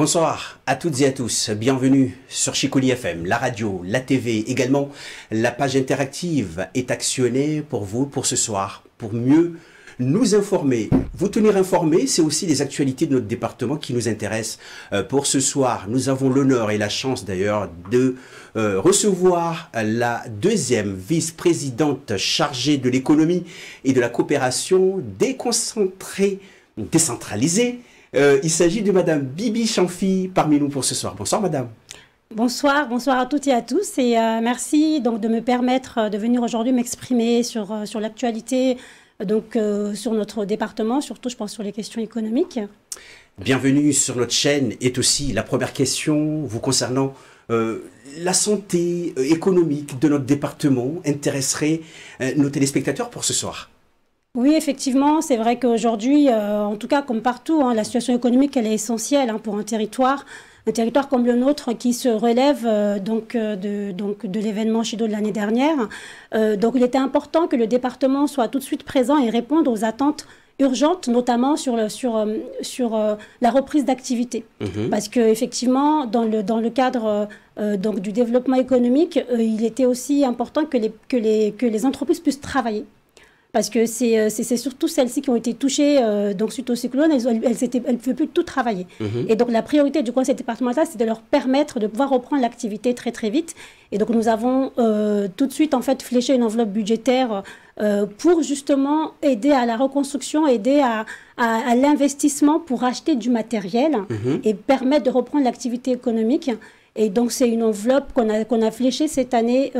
Bonsoir à toutes et à tous, bienvenue sur Chicoli FM, la radio, la TV, également la page interactive est actionnée pour vous, pour ce soir, pour mieux nous informer. Vous tenir informés, c'est aussi les actualités de notre département qui nous intéressent. Pour ce soir, nous avons l'honneur et la chance d'ailleurs de recevoir la deuxième vice-présidente chargée de l'économie et de la coopération décentralisée. Il s'agit de Madame Bibi Chamfi parmi nous pour ce soir. Bonsoir Madame. Bonsoir à toutes et à tous et merci donc de me permettre de venir aujourd'hui m'exprimer sur l'actualité sur notre département, surtout je pense sur les questions économiques. Bienvenue sur notre chaîne est aussi la première question vous concernant la santé économique de notre département intéresserait nos téléspectateurs pour ce soir. Oui, effectivement, c'est vrai qu'aujourd'hui, en tout cas comme partout, la situation économique elle est essentielle pour un territoire comme le nôtre qui se relève de l'événement Chido de l'année dernière. Donc il était important que le département soit tout de suite présent et réponde aux attentes urgentes, notamment sur la reprise d'activité. Parce qu'effectivement, dans le cadre du développement économique, il était aussi important que les entreprises puissent travailler. Parce que c'est surtout celles-ci qui ont été touchées suite au cyclone, elles ne pouvaient plus tout travailler. Et donc la priorité du conseil départemental, c'est de leur permettre de pouvoir reprendre l'activité très très vite. Et donc nous avons tout de suite en fait fléché une enveloppe budgétaire pour justement aider à la reconstruction, aider à l'investissement pour acheter du matériel et permettre de reprendre l'activité économique. Et donc c'est une enveloppe qu'on a fléchée cette année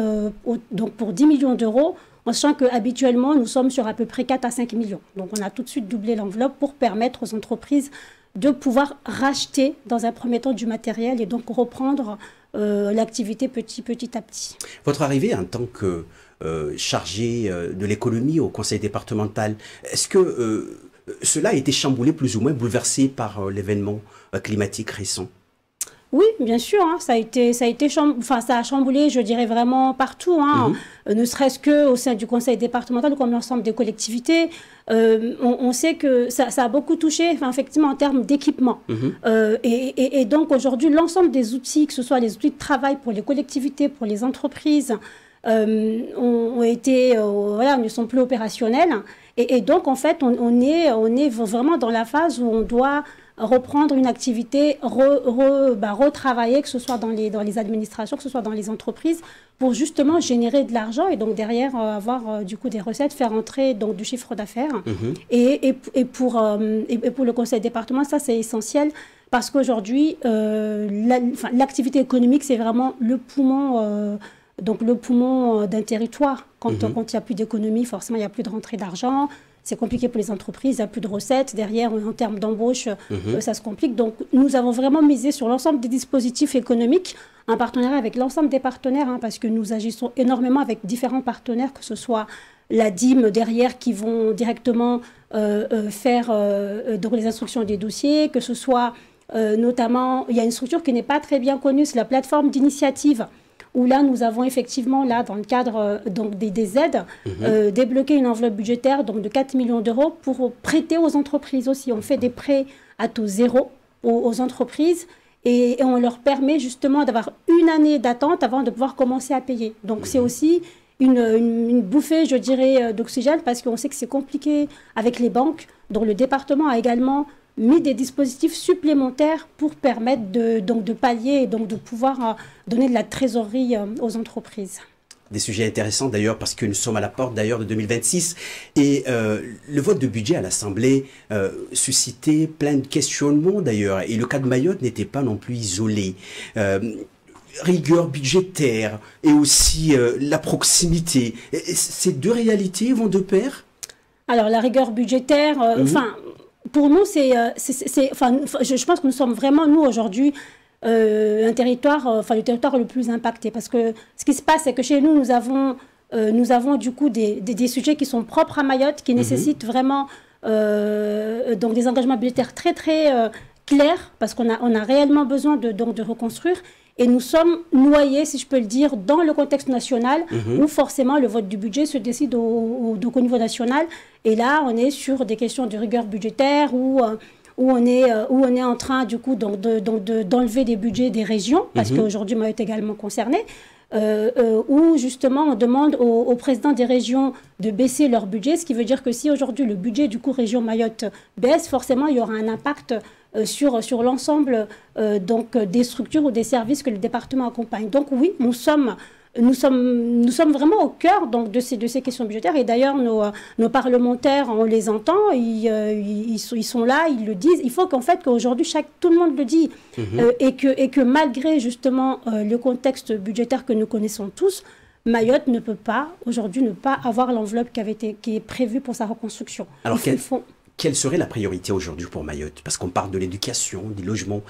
pour 10 millions d'euros. En sachant qu'habituellement, nous sommes sur à peu près 4 à 5 millions. Donc, on a tout de suite doublé l'enveloppe pour permettre aux entreprises de pouvoir racheter dans un premier temps du matériel et donc reprendre l'activité petit à petit. Votre arrivée en tant que chargé de l'économie au conseil départemental, est-ce que cela a été chamboulé plus ou moins, bouleversé par l'événement climatique récent ? Oui, bien sûr, ça a chamboulé, je dirais vraiment partout, ne serait-ce qu'au sein du conseil départemental comme l'ensemble des collectivités. On sait que ça a beaucoup touché, effectivement, en termes d'équipement. Et donc aujourd'hui, l'ensemble des outils, que ce soit les outils de travail pour les collectivités, pour les entreprises, ne sont plus opérationnels. Et donc, en fait, on est vraiment dans la phase où on doit reprendre une activité, retravailler, que ce soit dans les administrations, que ce soit dans les entreprises, pour justement générer de l'argent et donc derrière avoir du coup des recettes, faire entrer donc du chiffre d'affaires. Et pour le conseil départemental, ça c'est essentiel parce qu'aujourd'hui, l'activité économique, c'est vraiment le poumon d'un territoire. Quand il n'y a plus d'économie, forcément, il n'y a plus de rentrée d'argent. C'est compliqué pour les entreprises, il n'y a plus de recettes. Derrière, en termes d'embauche, ça se complique. Donc, nous avons vraiment misé sur l'ensemble des dispositifs économiques, en partenariat avec l'ensemble des partenaires, parce que nous agissons énormément avec différents partenaires, que ce soit la DIM derrière qui vont directement faire les instructions des dossiers, que ce soit notamment, il y a une structure qui n'est pas très bien connue, c'est la plateforme d'initiative, où là, nous avons effectivement, là, dans le cadre des aides, débloqué une enveloppe budgétaire de 4 millions d'euros pour prêter aux entreprises aussi. On fait des prêts à taux zéro aux entreprises et on leur permet justement d'avoir une année d'attente avant de pouvoir commencer à payer. Donc, c'est aussi une bouffée, je dirais, d'oxygène parce qu'on sait que c'est compliqué avec les banques. Donc, le département a également mis des dispositifs supplémentaires pour permettre de pallier et donc de pouvoir donner de la trésorerie aux entreprises. Des sujets intéressants d'ailleurs parce que nous sommes à la porte d'ailleurs de 2026 et le vote de budget à l'Assemblée suscitait plein de questionnements d'ailleurs et le cas de Mayotte n'était pas non plus isolé. Rigueur budgétaire et aussi la proximité, ces deux réalités vont de pair? Alors la rigueur budgétaire, pour nous, je pense que nous sommes vraiment, nous, aujourd'hui, le territoire le plus impacté. Parce que ce qui se passe, c'est que chez nous, nous avons du coup des sujets qui sont propres à Mayotte, qui nécessitent vraiment des engagements budgétaires très, très clairs, parce qu'on a réellement besoin de reconstruire. Et nous sommes noyés, si je peux le dire, dans le contexte national, où forcément le vote du budget se décide au niveau national. Et là, on est sur des questions de rigueur budgétaire, où où on est en train du coup d'enlever des budgets des régions, parce qu'aujourd'hui Mayotte est également concernée, où justement on demande aux présidents des régions de baisser leur budget, ce qui veut dire que si aujourd'hui le budget du coup région Mayotte baisse, forcément il y aura un impact sur l'ensemble des structures ou des services que le département accompagne. Donc oui, nous sommes vraiment au cœur donc, de ces questions budgétaires. Et d'ailleurs, nos parlementaires, on les entend, ils sont là, ils le disent. Il faut qu'en fait, qu'aujourd'hui, tout le monde le dit. Et que malgré justement le contexte budgétaire que nous connaissons tous, Mayotte ne peut pas, aujourd'hui, ne pas avoir l'enveloppe qui est prévue pour sa reconstruction. Alors, quelle serait la priorité aujourd'hui pour Mayotte? Parce qu'on parle de l'éducation, des logements,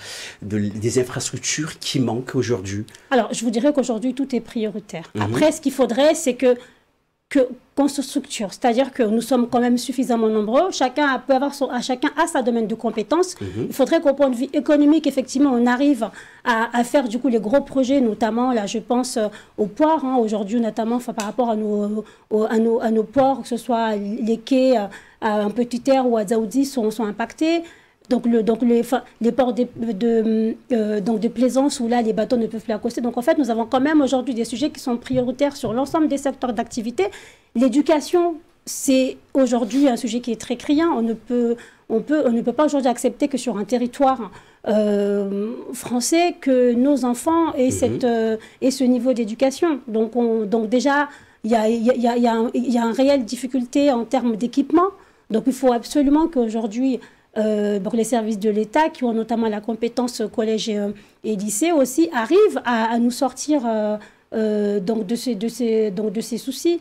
des infrastructures qui manquent aujourd'hui. Alors, je vous dirais qu'aujourd'hui, tout est prioritaire. Après, ce qu'il faudrait, c'est qu'on se structure. C'est-à-dire que nous sommes quand même suffisamment nombreux. Chacun a sa domaine de compétences. Il faudrait qu'au point de vue économique, effectivement, on arrive à faire du coup les gros projets, notamment, là, je pense aux ports. Aujourd'hui, notamment, par rapport à nos ports, que ce soit les quais à un petit air ou à Dzaoudi sont impactés. Donc les ports de plaisance où là les bateaux ne peuvent plus accoster. Donc en fait nous avons quand même aujourd'hui des sujets qui sont prioritaires sur l'ensemble des secteurs d'activité. L'éducation, c'est aujourd'hui un sujet qui est très criant. On ne peut pas aujourd'hui accepter que sur un territoire français que nos enfants aient ce niveau d'éducation. Donc déjà il y a une réelle difficulté en termes d'équipement. Donc il faut absolument qu'aujourd'hui les services de l'État, qui ont notamment la compétence collège et lycée aussi, arrivent à nous sortir de ces soucis.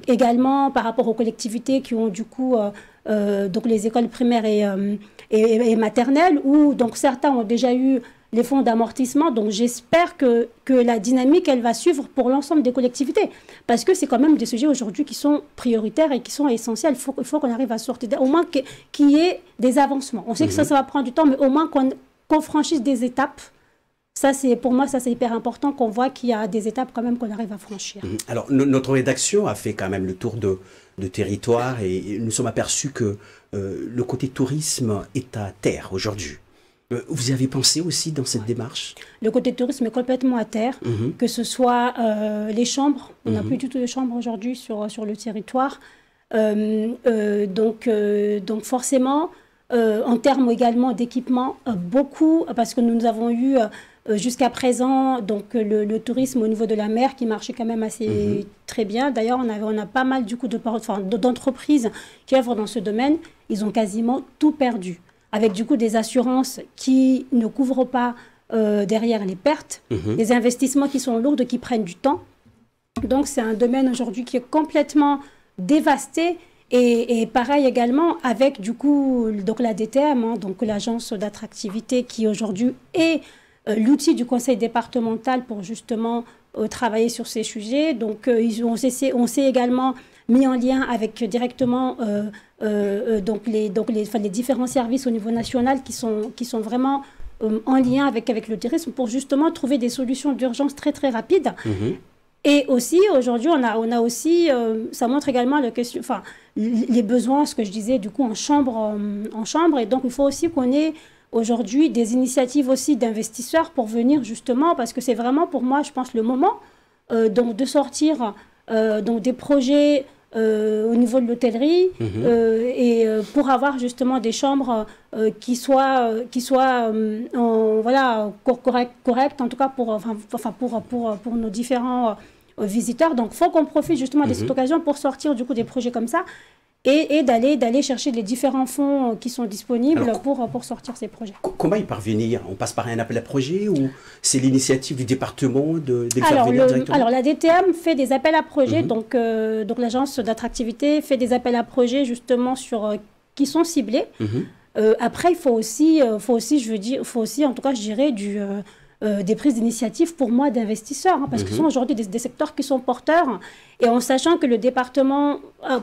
Également par rapport aux collectivités qui ont du coup les écoles primaires et maternelles, où donc certains ont déjà eu les fonds d'amortissement. Donc j'espère que la dynamique, elle va suivre pour l'ensemble des collectivités. Parce que c'est quand même des sujets aujourd'hui qui sont prioritaires et qui sont essentiels. Il faut qu'on arrive à sortir, au moins qu'il y ait des avancements. On sait que ça va prendre du temps, mais au moins qu'on franchisse des étapes. Pour moi, c'est hyper important qu'on voit qu'il y a des étapes quand même qu'on arrive à franchir. Alors, notre rédaction a fait quand même le tour de territoire et nous sommes aperçus que le côté tourisme est à terre aujourd'hui. Vous y avez pensé aussi dans cette démarche? Le côté tourisme est complètement à terre, que ce soit les chambres. On n'a plus du tout de chambres aujourd'hui sur le territoire. Donc forcément, en termes également d'équipement, beaucoup, parce que nous avons eu jusqu'à présent donc, le tourisme au niveau de la mer qui marchait quand même assez très bien. D'ailleurs, on a pas mal du coup d'entreprises qui œuvrent dans ce domaine. Ils ont quasiment tout perdu, avec du coup des assurances qui ne couvrent pas derrière les pertes, des investissements qui sont lourds, qui prennent du temps. Donc c'est un domaine aujourd'hui qui est complètement dévasté. Et pareil également avec du coup donc la DTM, donc l'agence d'attractivité qui aujourd'hui est l'outil du conseil départemental pour justement travailler sur ces sujets. Donc on s'est également mis en lien avec directement les différents services au niveau national qui sont vraiment en lien avec le tourisme pour justement trouver des solutions d'urgence très très rapides. Et aussi, aujourd'hui, on a aussi, ça montre également les besoins, ce que je disais, du coup, en chambre. Et donc, il faut aussi qu'on ait aujourd'hui des initiatives aussi d'investisseurs pour venir justement, parce que c'est vraiment pour moi, je pense, le moment de sortir des projets au niveau de l'hôtellerie pour avoir justement des chambres qui soient correctes, en tout cas pour nos différents visiteurs. Donc, il faut qu'on profite justement de cette occasion pour sortir du coup des projets comme ça et d'aller chercher les différents fonds qui sont disponibles pour sortir ces projets. Comment y parvenir? On passe par un appel à projet ou c'est l'initiative du département d'intervenir directement? Alors, la DTM fait des appels à projets, donc l'agence d'attractivité fait des appels à projets justement qui sont ciblés. Après, il faut aussi, en tout cas, je dirais, des prises d'initiative pour moi d'investisseurs, parce que ce sont aujourd'hui des secteurs qui sont porteurs, et en sachant que le département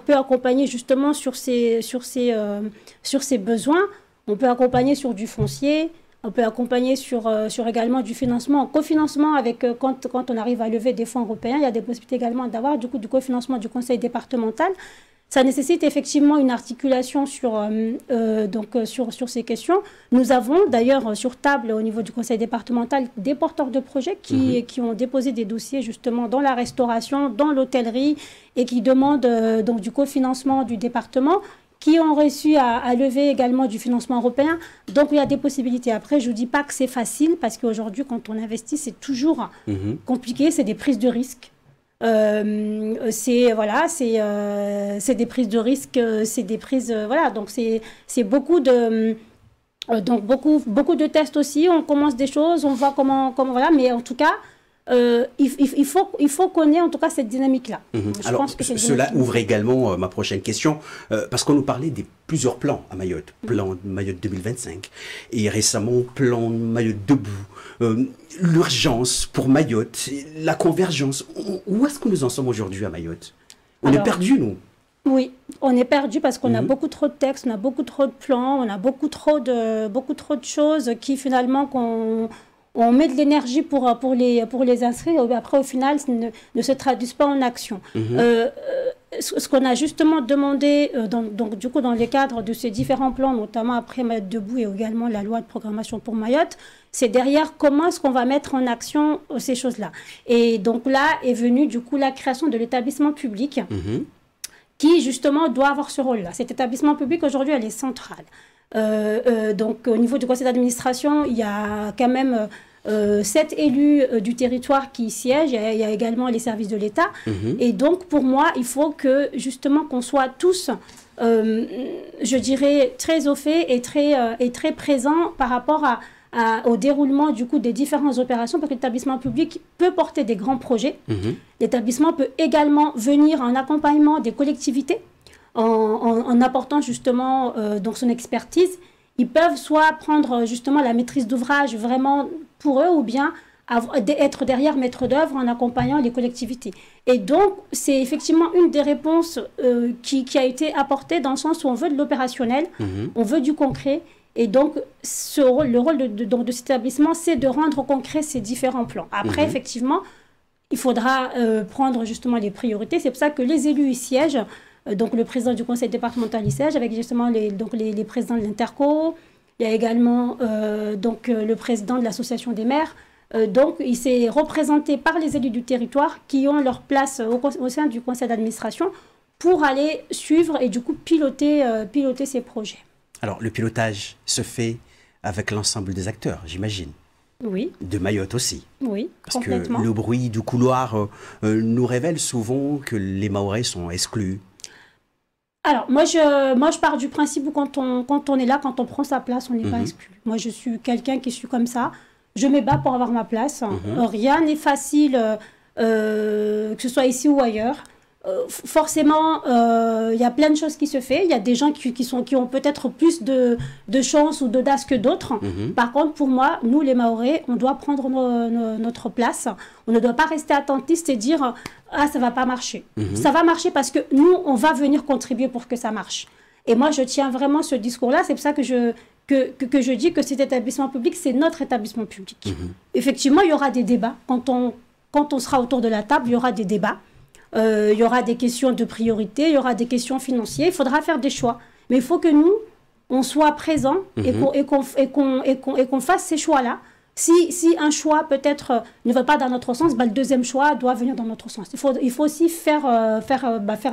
peut accompagner justement sur ces besoins, on peut accompagner sur du foncier, on peut accompagner sur également du financement, en cofinancement avec quand on arrive à lever des fonds européens, il y a des possibilités également d'avoir du cofinancement du conseil départemental. Ça nécessite effectivement une articulation sur ces questions. Nous avons d'ailleurs sur table au niveau du conseil départemental des porteurs de projets qui ont déposé des dossiers justement dans la restauration, dans l'hôtellerie et qui demandent donc du cofinancement du département, qui ont réussi à lever également du financement européen. Donc, il y a des possibilités. Après, je ne vous dis pas que c'est facile parce qu'aujourd'hui, quand on investit, c'est toujours compliqué. C'est des prises de risques. C'est des prises de risques, c'est des prises donc c'est beaucoup de beaucoup de tests aussi. On commence des choses, on voit comment voilà, mais en tout cas il faut qu'on ait en tout cas cette dynamique-là. Alors, pense que cela ouvre également ma prochaine question, parce qu'on nous parlait des plusieurs plans à Mayotte, plan Mayotte 2025, et récemment plan Mayotte debout, l'urgence pour Mayotte, la convergence. Où est-ce que nous en sommes aujourd'hui à Mayotte? On est perdus, nous. Oui, on est perdu parce qu'on a beaucoup trop de textes, on a beaucoup trop de plans, on a beaucoup trop de choses qui finalement on met de l'énergie pour les inscrire, et après au final ne se traduisent pas en action. Ce qu'on a justement demandé du coup dans les cadres de ces différents plans, notamment après Mayotte debout et également la loi de programmation pour Mayotte, c'est derrière comment est-ce qu'on va mettre en action ces choses-là. Et donc là est venue du coup la création de l'établissement public qui justement doit avoir ce rôle-là. Cet établissement public aujourd'hui, elle est centrale. Donc au niveau du conseil d'administration, il y a quand même 7 élus du territoire qui siègent. Il y a également les services de l'État. Et donc pour moi, il faut que justement qu'on soit tous, je dirais, très au fait et très présents par rapport au déroulement du coup des différentes opérations, parce que l'établissement public peut porter des grands projets. L'établissement peut également venir en accompagnement des collectivités en apportant justement donc son expertise. Ils peuvent soit prendre justement la maîtrise d'ouvrage vraiment pour eux, ou bien être derrière maître d'œuvre en accompagnant les collectivités. Et donc, c'est effectivement une des réponses qui a été apportée dans le sens où on veut de l'opérationnel, on veut du concret. Et donc, le rôle de cet établissement, c'est de rendre concret ces différents plans. Après, effectivement, il faudra prendre justement les priorités. C'est pour ça que les élus y siègent. Donc, le président du conseil départemental y siège avec justement les présidents de l'Interco. Il y a également le président de l'association des maires. Donc, il s'est représenté par les élus du territoire qui ont leur place au sein du conseil d'administration pour aller suivre et du coup piloter ces projets. Alors, le pilotage se fait avec l'ensemble des acteurs, j'imagine. Oui. De Mayotte aussi. Oui, parce complètement. Que le bruit du couloir nous révèle souvent que les Mahorais sont exclus. Alors, moi, je pars du principe où quand on est là, quand on prend sa place, on n'est pas exclu. Moi, je suis quelqu'un qui suis comme ça. Je me bats pour avoir ma place. Rien n'est facile, que ce soit ici ou ailleurs. Forcément, il y a plein de choses qui se font. Il y a des gens qui ont peut-être plus de chance ou d'audace que d'autres. Par contre, pour moi, nous, les Mahorais, on doit prendre notre place. On ne doit pas rester attentiste et dire « Ah, ça ne va pas marcher ». Ça va marcher parce que nous, on va venir contribuer pour que ça marche. Et moi, je tiens vraiment ce discours-là. C'est pour ça que je dis que cet établissement public, c'est notre établissement public. Effectivement, il y aura des débats. Quand on sera autour de la table, il y aura des débats. Il y aura des questions de priorité, il y aura des questions financières, il faudra faire des choix. Mais il faut que nous, on soit présents et qu'on fasse ces choix-là. Si un choix peut-être ne va pas dans notre sens, le deuxième choix doit venir dans notre sens. Il faut aussi faire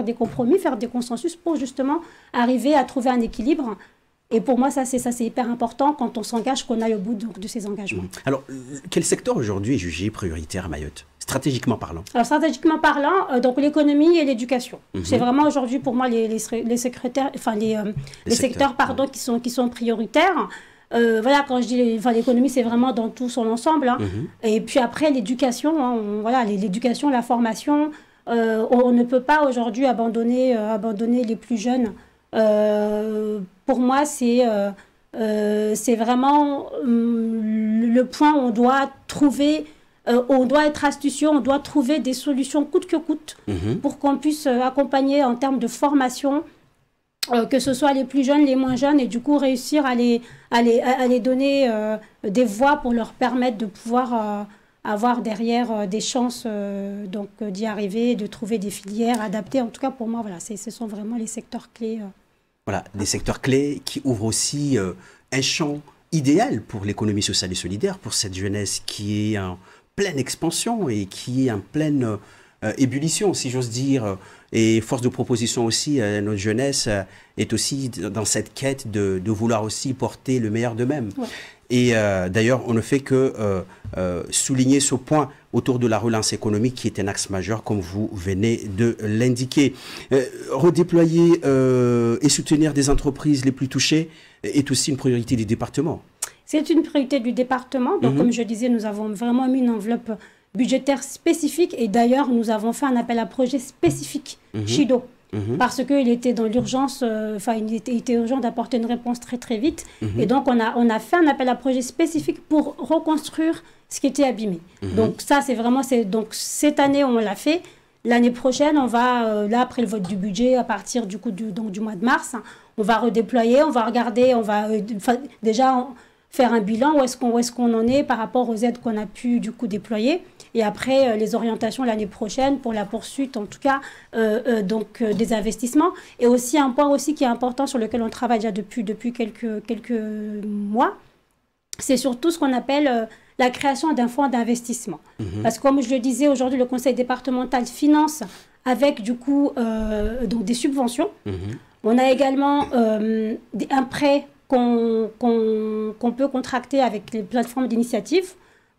des compromis, faire des consensus pour justement arriver à trouver un équilibre. Et pour moi, ça c'est hyper important quand on s'engage, qu'on aille au bout de ces engagements. Alors, quel secteur aujourd'hui est jugé prioritaire à Mayotte, stratégiquement parlant? Alors, stratégiquement parlant, donc l'économie et l'éducation. C'est vraiment aujourd'hui pour moi les secteurs qui sont prioritaires. Voilà, quand je dis l'économie, c'est vraiment dans tout son ensemble. Et puis après, l'éducation, l'éducation, la formation, on ne peut pas aujourd'hui abandonner les plus jeunes. Pour moi, c'est vraiment le point où on doit trouver, on doit être astucieux, on doit trouver des solutions coûte que coûte pour qu'on puisse accompagner en termes de formation, que ce soit les plus jeunes, les moins jeunes, et du coup réussir à les donner des voies pour leur permettre de pouvoir avoir derrière des chances donc d'y arriver, de trouver des filières adaptées. En tout cas, pour moi, voilà, ce sont vraiment les secteurs clés. Voilà, des secteurs clés qui ouvrent aussi un champ idéal pour l'économie sociale et solidaire, pour cette jeunesse qui est en pleine expansion et qui est en pleine ébullition, si j'ose dire. Et force de proposition aussi, notre jeunesse est aussi dans cette quête de vouloir aussi porter le meilleur d'eux-mêmes. Ouais. Et d'ailleurs, on ne fait que souligner ce point autour de la relance économique qui est un axe majeur, comme vous venez de l'indiquer. Redéployer et soutenir des entreprises les plus touchées est aussi une priorité du département. C'est une priorité du département. Donc, comme je disais, nous avons vraiment mis une enveloppe budgétaire spécifique. Et d'ailleurs, nous avons fait un appel à projet spécifique, Chido. Parce qu'il était dans l'urgence, il était urgent d'apporter une réponse très très vite. Et donc, on a fait un appel à projet spécifique pour reconstruire ce qui était abîmé. Donc, ça, c'est vraiment... Donc, cette année, on l'a fait. L'année prochaine, on va, là, après le vote du budget, à partir du coup du mois de mars, on va redéployer, on va regarder, on va déjà faire un bilan, où est-ce qu'on en est par rapport aux aides qu'on a pu du coup déployer. Et après, les orientations l'année prochaine pour la poursuite, en tout cas, des investissements. Et aussi, un point aussi qui est important sur lequel on travaille déjà depuis quelques mois, c'est surtout ce qu'on appelle la création d'un fonds d'investissement. Parce que comme je le disais, aujourd'hui, le conseil départemental finance avec du coup donc des subventions. On a également un prêt qu'on peut contracter avec les plateformes d'initiative,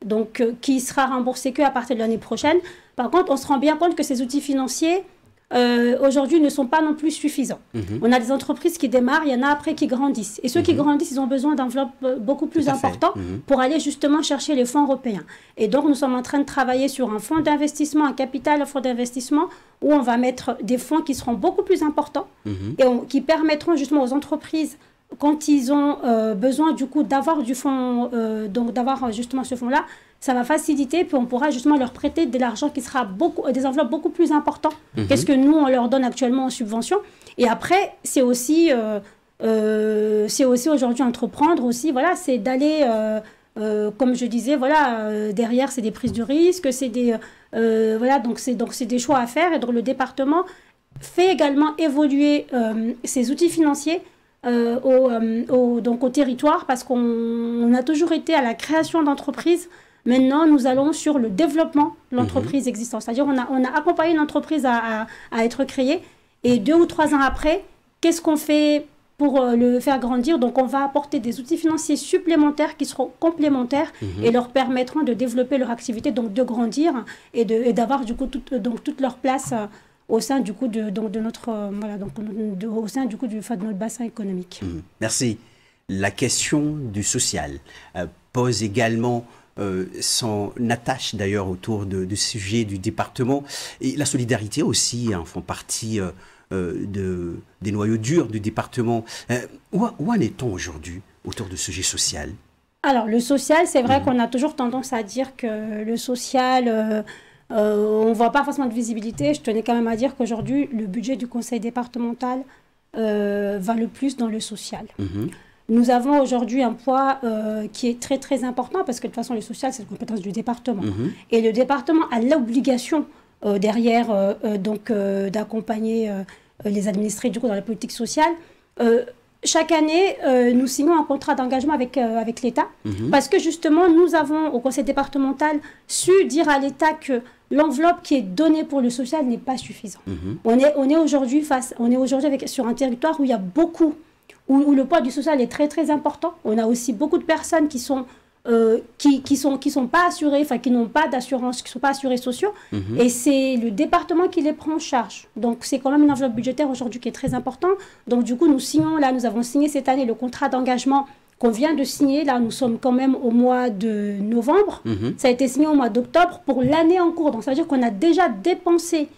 donc qui sera remboursé qu'à partir de l'année prochaine. Par contre, on se rend bien compte que ces outils financiers, aujourd'hui, ne sont pas non plus suffisants. On a des entreprises qui démarrent, il y en a après qui grandissent. Et ceux qui grandissent, ils ont besoin d'enveloppes beaucoup plus importantes pour aller justement chercher les fonds européens. Et donc, nous sommes en train de travailler sur un fonds d'investissement, un capital, un fonds d'investissement, où on va mettre des fonds qui seront beaucoup plus importants et qui permettront justement aux entreprises, quand ils ont besoin du coup d'avoir du fonds, donc d'avoir justement ce fonds-là, ça va faciliter, puis on pourra justement leur prêter de l'argent qui sera des enveloppes beaucoup plus importantes qu'est-ce que nous, on leur donne actuellement en subvention. Et après, c'est aussi aujourd'hui entreprendre aussi, voilà, c'est d'aller, comme je disais, voilà, derrière, c'est des prises de risque, c'est des, voilà, donc c'est des choix à faire. Et donc le département fait également évoluer ses outils financiers donc au territoire, parce qu'on a toujours été à la création d'entreprises. Maintenant, nous allons sur le développement de l'entreprise existante. C'est-à-dire on a accompagné une entreprise à être créée, et 2 ou 3 ans après, qu'est-ce qu'on fait pour le faire grandir? Donc, on va apporter des outils financiers supplémentaires qui seront complémentaires et leur permettront de développer leur activité, donc de grandir et d'avoir du coup toute leur place au sein du coup de notre voilà, donc au sein du coup de notre bassin économique. Merci. La question du social pose également son attache d'ailleurs autour du sujet du département, et la solidarité aussi font partie des noyaux durs du département. Où en est-on aujourd'hui autour du sujet social? Alors le social, c'est vrai qu'on a toujours tendance à dire que le social, on ne voit pas forcément de visibilité. Je tenais quand même à dire qu'aujourd'hui, le budget du conseil départemental va le plus dans le social. Nous avons aujourd'hui un poids qui est très très important, parce que de toute façon le social c'est la compétence du département. Et le département a l'obligation derrière d'accompagner les administrés du coup dans la politique sociale. Chaque année, nous signons un contrat d'engagement avec l'État, parce que justement nous avons au conseil départemental su dire à l'État que l'enveloppe qui est donnée pour le social n'est pas suffisante. On est aujourd'hui sur un territoire où il y a beaucoup, où le poids du social est très très important. On a aussi beaucoup de personnes qui sont pas assurées, enfin qui n'ont pas d'assurance, qui ne sont pas assurés sociaux, et c'est le département qui les prend en charge. Donc c'est quand même une enveloppe budgétaire aujourd'hui qui est très importante. Donc du coup nous avons signé cette année le contrat d'engagement qu'on vient de signer. Là nous sommes quand même au mois de novembre. Ça a été signé au mois d'octobre pour l'année en cours. Donc ça veut dire qu'on a déjà dépensé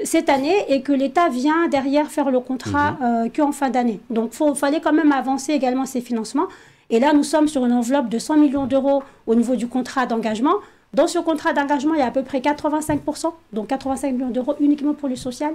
cette année et que l'État vient derrière faire le contrat qu'en fin d'année. Donc il fallait quand même avancer également ces financements. Et là, nous sommes sur une enveloppe de 100 millions d'euros au niveau du contrat d'engagement. Dans ce contrat d'engagement, il y a à peu près 85%, donc 85 millions d'euros uniquement pour le social.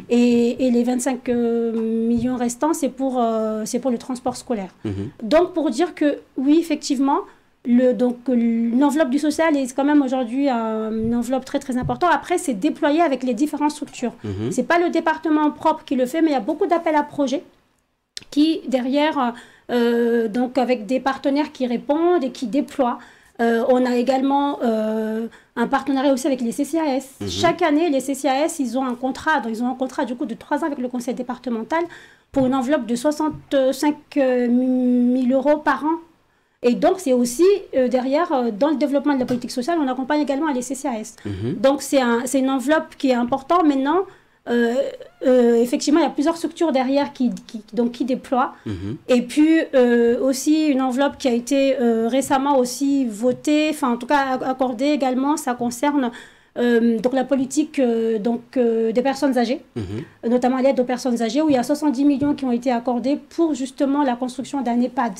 Et les 25 millions restants, c'est pour le transport scolaire. Donc, pour dire que, oui, effectivement, donc l'enveloppe du social est quand même aujourd'hui une enveloppe très très importante. Après, c'est déployé avec les différentes structures. C'est pas le département propre qui le fait, mais il y a beaucoup d'appels à projets qui, derrière, donc avec des partenaires qui répondent et qui déploient. On a également un partenariat aussi avec les CCAS. Chaque année, les CCAS, ils ont un contrat du coup de 3 ans avec le conseil départemental pour une enveloppe de 65 000 € par an. Et donc, c'est aussi derrière, dans le développement de la politique sociale, on accompagne également les CCAS. Donc, c'est une enveloppe qui est importante. Maintenant, effectivement, il y a plusieurs structures derrière qui déploient. Et puis, aussi une enveloppe qui a été récemment aussi votée, enfin, en tout cas, accordée également. Ça concerne donc la politique des personnes âgées, notamment l'aide aux personnes âgées, où il y a 70 millions qui ont été accordés pour justement la construction d'un EHPAD.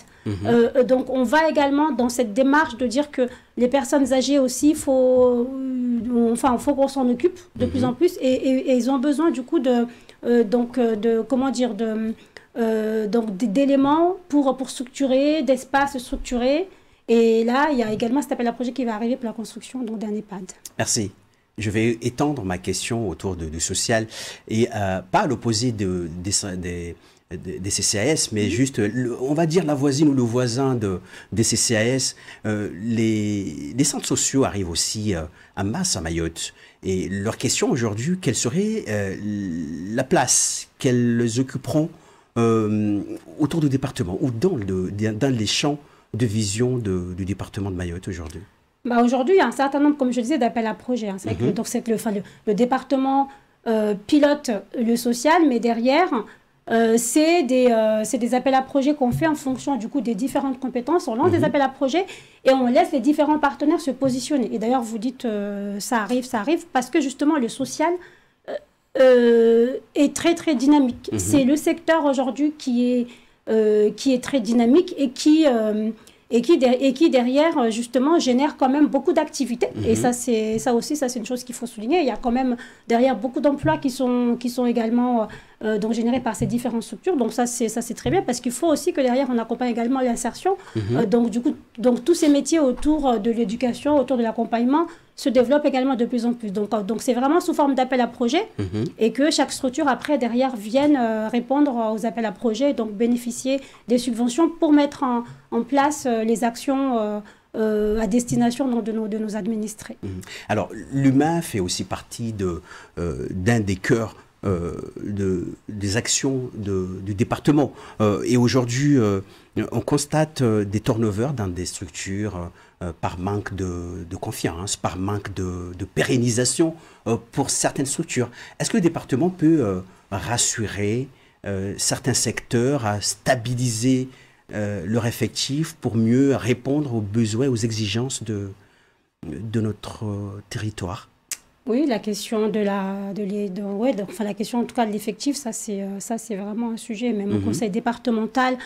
Donc on va également dans cette démarche de dire que les personnes âgées aussi, faut qu'on s'en occupe de plus en plus, et ils ont besoin du coup d'éléments pour structurer, d'espaces structurés. Et là, il y a également cet appel à projet qui va arriver pour la construction d'un EHPAD. Merci. Je vais étendre ma question autour du social, et pas à l'opposé des CCAS, mais juste, on va dire la voisine ou le voisin des CCAS. Les centres sociaux arrivent aussi en masse à Mayotte. Et leur question aujourd'hui, quelle serait la place qu'elles occuperont autour du département ou dans les champs de vision du département de Mayotte aujourd'hui? Aujourd'hui, il y a un certain nombre, comme je disais, d'appels à projets. Donc, le département pilote le social, mais derrière, c'est des appels à projets qu'on fait en fonction du coup des différentes compétences. On lance des appels à projets et on laisse les différents partenaires se positionner. Et d'ailleurs, vous dites ça arrive, parce que justement, le social est très, très dynamique. C'est le secteur aujourd'hui qui est très dynamique et qui derrière, justement, génère quand même beaucoup d'activités. Et ça c'est une chose qu'il faut souligner. Il y a quand même derrière beaucoup d'emplois qui sont également donc générés par ces différentes structures. Donc ça c'est très bien, parce qu'il faut aussi que derrière, on accompagne également l'insertion. Donc tous ces métiers autour de l'éducation, autour de l'accompagnement, se développent également de plus en plus. Donc c'est vraiment sous forme d'appel à projet, et que chaque structure, après, derrière, vienne répondre aux appels à projet, donc bénéficier des subventions pour mettre en place les actions à destination de nos administrés. Alors, l'humain fait aussi partie d'un des cœurs des actions du département. Et aujourd'hui, on constate des turnovers dans des structures par manque de confiance, par manque de pérennisation pour certaines structures. Est-ce que le département peut rassurer certains secteurs, à stabiliser leur effectif pour mieux répondre aux besoins, aux exigences de notre territoire? Oui, la question la question en tout cas de l'effectif, ça c'est vraiment un sujet. Même au conseil départemental,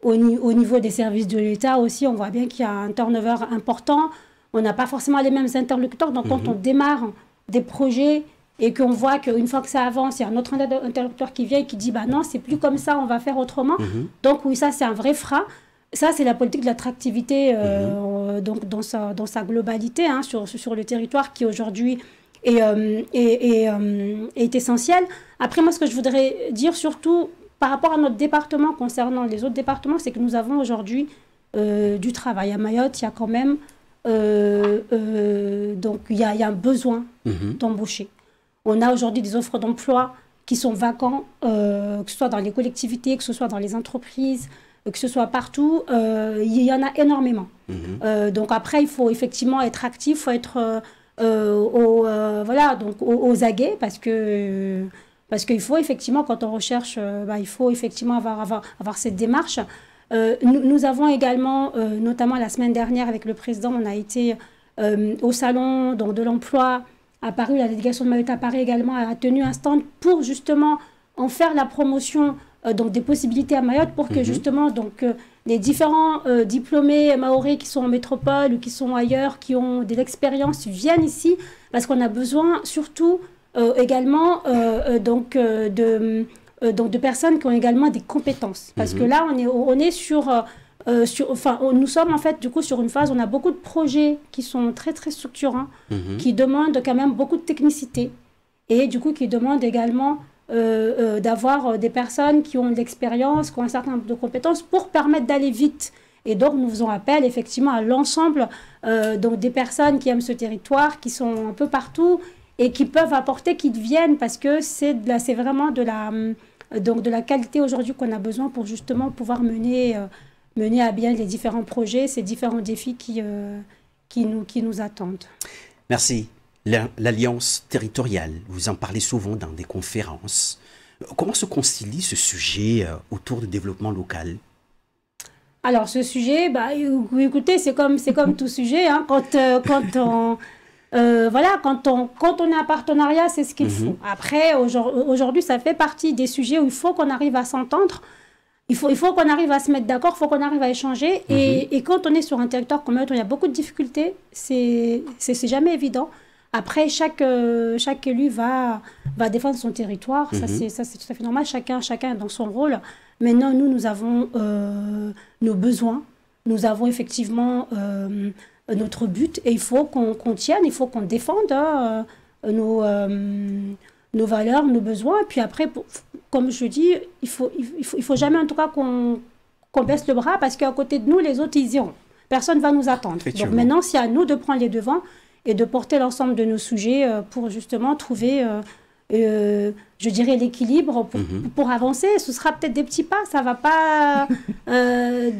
au niveau des services de l'État aussi, on voit bien qu'il y a un turnover important. On n'a pas forcément les mêmes interlocuteurs. Donc quand on démarre des projets et qu'on voit qu'une fois que ça avance, il y a un autre interlocuteur qui vient et qui dit bah non, c'est plus comme ça, on va faire autrement. Donc oui, ça c'est un vrai frein. Ça, c'est la politique de l'attractivité donc dans sa globalité, sur le territoire, qui aujourd'hui est essentiel. Après, moi, ce que je voudrais dire surtout par rapport à notre département, concernant les autres départements, c'est que nous avons aujourd'hui du travail. À Mayotte, il y a quand même donc il y a un besoin d'embaucher. On a aujourd'hui des offres d'emploi qui sont vacants, que ce soit dans les collectivités, que ce soit dans les entreprises, que ce soit partout. Il y en a énormément. Donc après, il faut effectivement être actif, il faut être aux aguets, parce qu'il faut effectivement, quand on recherche, il faut effectivement avoir cette démarche. Nous avons également, notamment la semaine dernière avec le président, on a été au salon de l'emploi à Paris. La délégation de Mayotte à Paris également a tenu un stand pour justement en faire la promotion des possibilités à Mayotte, pour que justement les différents diplômés mahorais qui sont en métropole ou qui sont ailleurs, qui ont de l'expérience, viennent ici, parce qu'on a besoin surtout également de personnes qui ont également des compétences. Parce que là, on est sur nous sommes en fait du coup sur une phase où on a beaucoup de projets qui sont très très structurants, qui demandent quand même beaucoup de technicité et du coup qui demandent également d'avoir des personnes qui ont de l'expérience, qui ont un certain nombre de compétences pour permettre d'aller vite. Et donc nous faisons appel effectivement à l'ensemble donc des personnes qui aiment ce territoire, qui sont un peu partout et qui peuvent apporter, qui viennent parce que c'est vraiment de la qualité aujourd'hui qu'on a besoin pour justement pouvoir mener à bien les différents projets, ces différents défis qui nous attendent. Merci. L'alliance territoriale, vous en parlez souvent dans des conférences. Comment se concilie ce sujet autour du développement local? Alors ce sujet, écoutez, c'est comme tout sujet, hein, quand on est en partenariat, c'est ce qu'il faut. Après, aujourd'hui, ça fait partie des sujets où il faut qu'on arrive à s'entendre. Il faut qu'on arrive à se mettre d'accord, il faut qu'on arrive à échanger. Et quand on est sur un territoire comme l'autre, il y a beaucoup de difficultés. C'est jamais évident. Après, chaque élu va défendre son territoire. Ça, c'est tout à fait normal. Chacun est dans son rôle. Maintenant, nous avons nos besoins. Nous avons effectivement notre but. Et il faut qu'on tienne, il faut qu'on défende nos valeurs, nos besoins. Et puis après, comme je dis, il faut jamais en tout cas qu'on baisse le bras parce qu'à côté de nous, les autres, ils iront. Personne ne va nous attendre. Donc maintenant, c'est à nous de prendre les devants et de porter l'ensemble de nos sujets pour justement trouver, je dirais, l'équilibre pour avancer. Ce sera peut-être des petits pas, ça ne va pas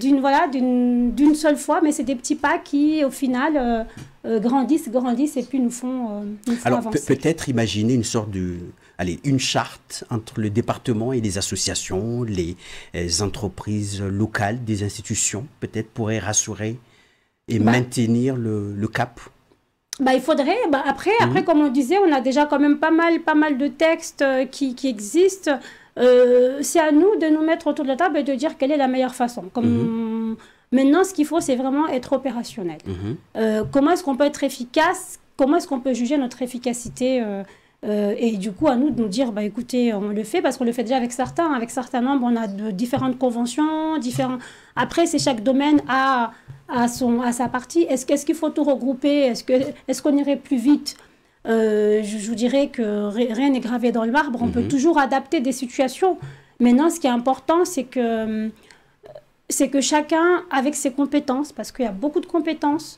d'une seule fois, mais c'est des petits pas qui, au final, grandissent et puis nous font Alors, avancer. Peut-être imaginer une sorte une charte entre le département et les associations, les entreprises locales, des institutions, peut-être pourrait rassurer et maintenir le cap. Il faudrait, après, comme on disait, on a déjà quand même pas mal de textes qui existent. C'est à nous de nous mettre autour de la table et de dire quelle est la meilleure façon. Maintenant, ce qu'il faut, c'est vraiment être opérationnel. Comment est-ce qu'on peut être efficace? Comment est-ce qu'on peut juger notre efficacité et du coup, à nous de nous dire, écoutez, on le fait parce qu'on le fait déjà avec certains membres, on a de différentes conventions, Après, c'est chaque domaine à sa partie. Est-ce qu'il faut tout regrouper? Est-ce qu'on irait plus vite? Je vous dirais que rien n'est gravé dans le marbre. On peut toujours adapter des situations. Maintenant, ce qui est important, c'est que chacun, avec ses compétences, parce qu'il y a beaucoup de compétences,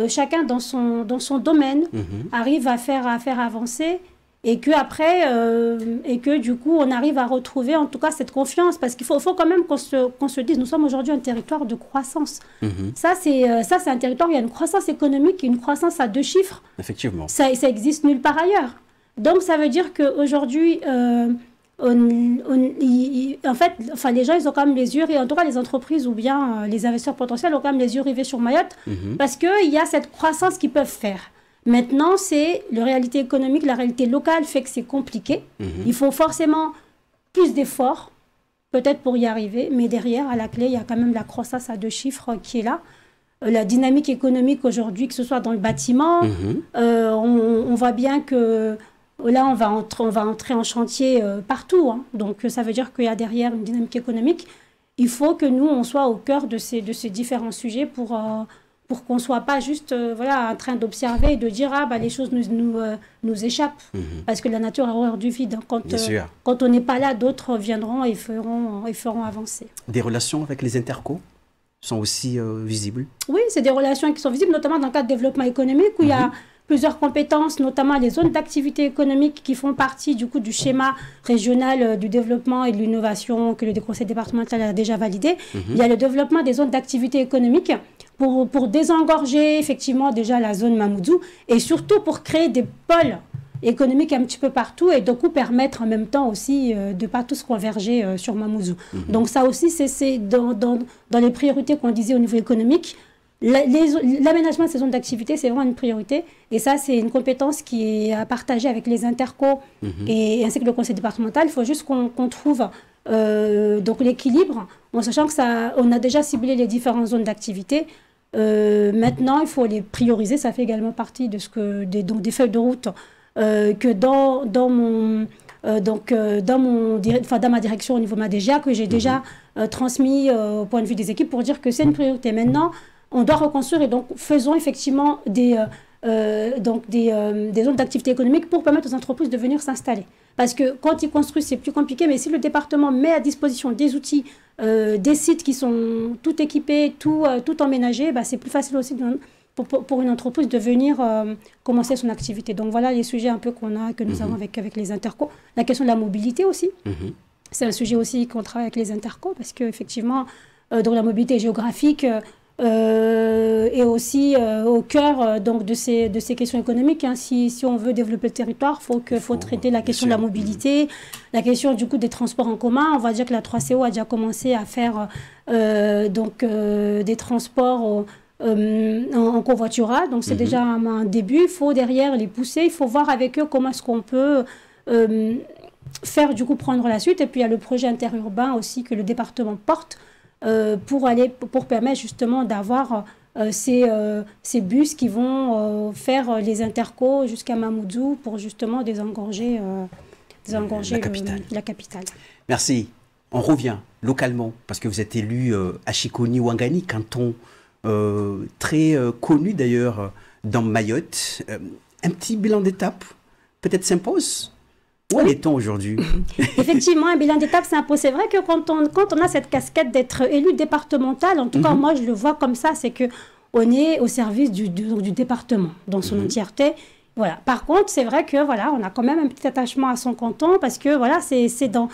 chacun dans son domaine, arrive à faire avancer et que du coup, on arrive à retrouver en tout cas cette confiance. Parce qu'il faut quand même qu'on se dise, nous sommes aujourd'hui un territoire de croissance. Ça, c'est un territoire où il y a une croissance économique, une croissance à 2 chiffres. Effectivement. Ça existe nulle part ailleurs. Donc, ça veut dire qu'aujourd'hui, les gens, ils ont quand même les yeux, et en tout cas les entreprises ou bien les investisseurs potentiels ont quand même les yeux rivés sur Mayotte parce qu'il y a cette croissance qu'ils peuvent faire. Maintenant, c'est la réalité économique, la réalité locale fait que c'est compliqué. Il faut forcément plus d'efforts, peut-être pour y arriver, mais derrière, à la clé, il y a quand même la croissance à 2 chiffres qui est là. La dynamique économique aujourd'hui, que ce soit dans le bâtiment, on voit bien que là, on va entrer en chantier partout. Donc, ça veut dire qu'il y a derrière une dynamique économique. Il faut que nous, on soit au cœur de ces différents sujets pour qu'on ne soit pas juste en train d'observer et de dire les choses nous échappent. Parce que la nature a horreur du vide. Quand on n'est pas là, d'autres viendront et feront avancer. Des relations avec les intercos sont aussi visibles? Oui, c'est des relations qui sont visibles, notamment dans le cadre de développement économique, où il y a plusieurs compétences, notamment les zones d'activité économique qui font partie du schéma régional du développement et de l'innovation que le conseil départemental a déjà validé. Il y a le développement des zones d'activité économique pour désengorger effectivement déjà la zone Mamoudzou et surtout pour créer des pôles économiques un petit peu partout et du coup permettre en même temps aussi de ne pas tous converger sur Mamoudzou. Donc ça aussi, c'est dans les priorités qu'on disait au niveau économique. L'aménagement de ces zones d'activité, c'est vraiment une priorité. Et ça, c'est une compétence qui est à partager avec les intercos et ainsi que le conseil départemental. Il faut juste qu'on trouve donc l'équilibre, en sachant que on a déjà ciblé les différentes zones d'activité. Maintenant, il faut les prioriser. Ça fait également partie de des feuilles de route que dans dans ma direction au niveau MADEJA, que j'ai déjà transmis au point de vue des équipes pour dire que c'est une priorité. Maintenant, on doit reconstruire et donc faisons effectivement des zones d'activité économique pour permettre aux entreprises de venir s'installer. Parce que quand ils construisent, c'est plus compliqué, mais si le département met à disposition des outils, des sites qui sont tout équipés, tout emménagés, c'est plus facile aussi pour une entreprise de venir commencer son activité. Donc voilà les sujets un peu que nous avons avec les intercos. La question de la mobilité aussi, c'est un sujet aussi qu'on travaille avec les intercos, parce qu'effectivement, dans la mobilité géographique, et aussi au cœur donc de ces questions économiques. Hein. Si on veut développer le territoire, il faut traiter la question de la mobilité, la question du coup des transports en commun. On va dire que la 3CO a déjà commencé à faire des transports en covoiturage. Donc c'est déjà un début. Il faut derrière les pousser. Il faut voir avec eux comment est-ce qu'on peut faire du coup prendre la suite. Et puis il y a le projet interurbain aussi que le département porte. Pour permettre justement d'avoir ces bus qui vont faire les intercos jusqu'à Mamoudzou pour justement désengorger la capitale. Merci. On revient localement parce que vous êtes élu à Chikoni-Ouangani, canton très connu d'ailleurs dans Mayotte. Un petit bilan d'étape peut-être s'impose. Où est-on aujourd'hui? Effectivement, un bilan d'étape s'impose. C'est vrai que quand on a cette casquette d'être élu départemental, en tout cas, moi, je le vois comme ça, c'est qu'on est au service du département dans son entièreté. Voilà. Par contre, c'est vrai que voilà, on a quand même un petit attachement à son canton parce que voilà, c'est dans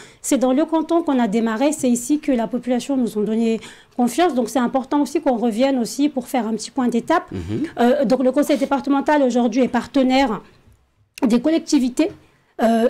le canton qu'on a démarré, c'est ici que la population nous a donné confiance. Donc c'est important aussi qu'on revienne aussi pour faire un petit point d'étape. Donc le conseil départemental aujourd'hui est partenaire des collectivités.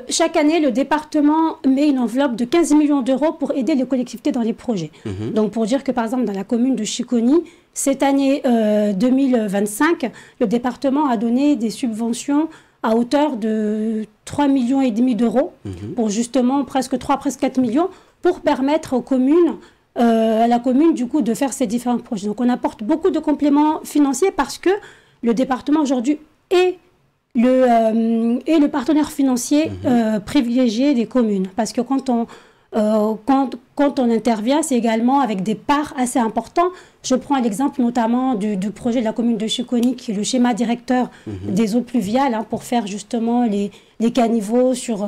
Chaque année, le département met une enveloppe de 15 millions d'euros pour aider les collectivités dans les projets. Donc, pour dire que, par exemple, dans la commune de Chikoni, cette année 2025, le département a donné des subventions à hauteur de 3,5 millions d'euros pour justement presque 4 millions pour permettre aux communes, à la commune, du coup, de faire ces différents projets. Donc, on apporte beaucoup de compléments financiers parce que le département aujourd'hui est le partenaire financier privilégié des communes. Parce que quand on intervient, c'est également avec des parts assez importantes. Je prends l'exemple notamment du projet de la commune de Chikoni, qui est le schéma directeur des eaux pluviales, hein, pour faire justement les caniveaux sur